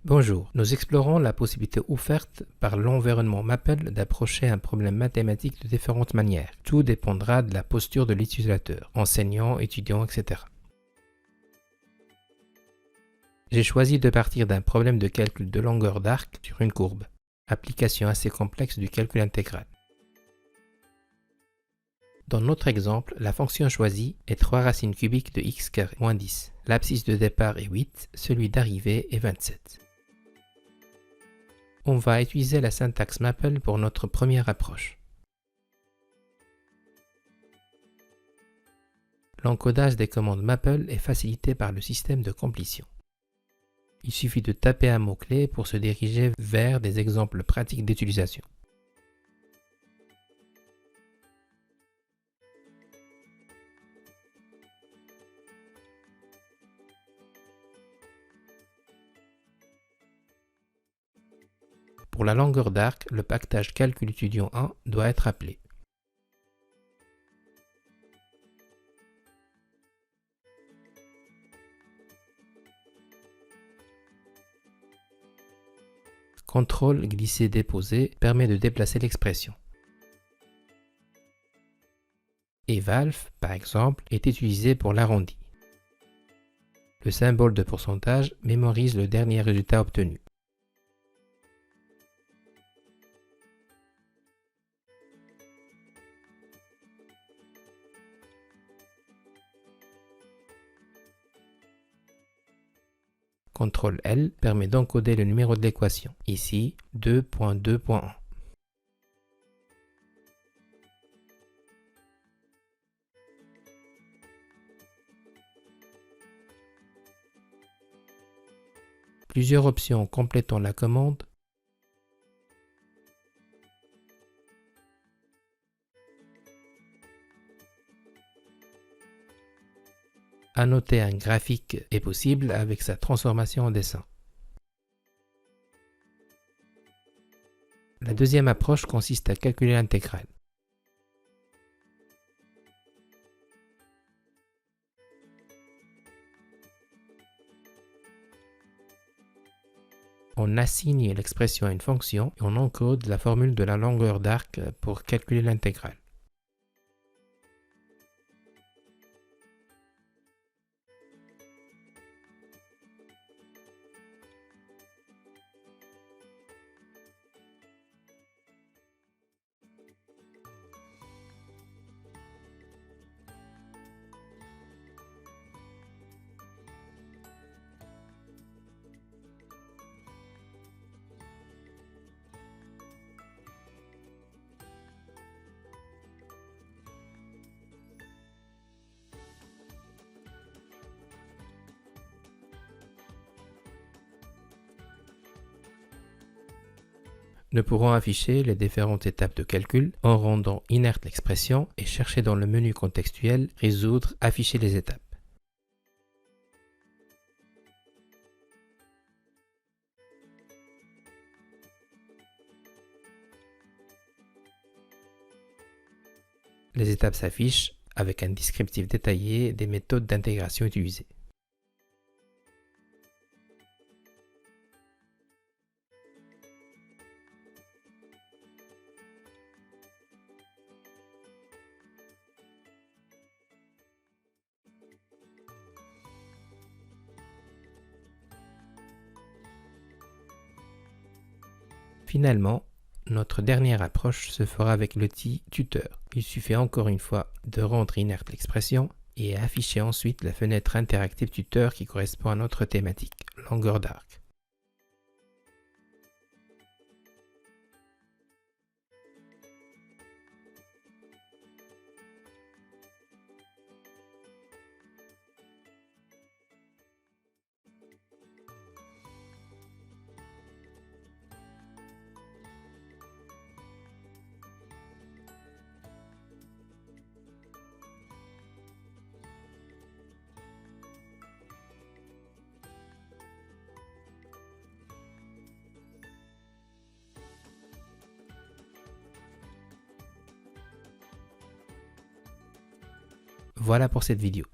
Bonjour, nous explorons la possibilité offerte par l'environnement Maple d'approcher un problème mathématique de différentes manières. Tout dépendra de la posture de l'utilisateur, enseignant, étudiant, etc. J'ai choisi de partir d'un problème de calcul de longueur d'arc sur une courbe, application assez complexe du calcul intégral. Dans notre exemple, la fonction choisie est 3 racines cubiques de x carré moins 10. L'abscisse de départ est 8, celui d'arrivée est 27. On va utiliser la syntaxe Maple pour notre première approche. L'encodage des commandes Maple est facilité par le système de complétion. Il suffit de taper un mot-clé pour se diriger vers des exemples pratiques d'utilisation. Pour la longueur d'arc, le paquetage Calcul étudiant 1 doit être appelé. CTRL glisser-déposer permet de déplacer l'expression. Et valf, par exemple, est utilisé pour l'arrondi. Le symbole de pourcentage mémorise le dernier résultat obtenu. CTRL L permet d'encoder le numéro de l'équation, ici 2.2.1. Plusieurs options complétant la commande. Annoter un graphique est possible avec sa transformation en dessin. La deuxième approche consiste à calculer l'intégrale. On assigne l'expression à une fonction et on encode la formule de la longueur d'arc pour calculer l'intégrale. Nous pourrons afficher les différentes étapes de calcul en rendant inerte l'expression et chercher dans le menu contextuel « Résoudre, afficher les étapes ». Les étapes s'affichent avec un descriptif détaillé des méthodes d'intégration utilisées. Finalement, notre dernière approche se fera avec l'outil tuteur. Il suffit encore une fois de rendre inerte l'expression et afficher ensuite la fenêtre interactive tuteur qui correspond à notre thématique, longueur d'arc. Voilà pour cette vidéo.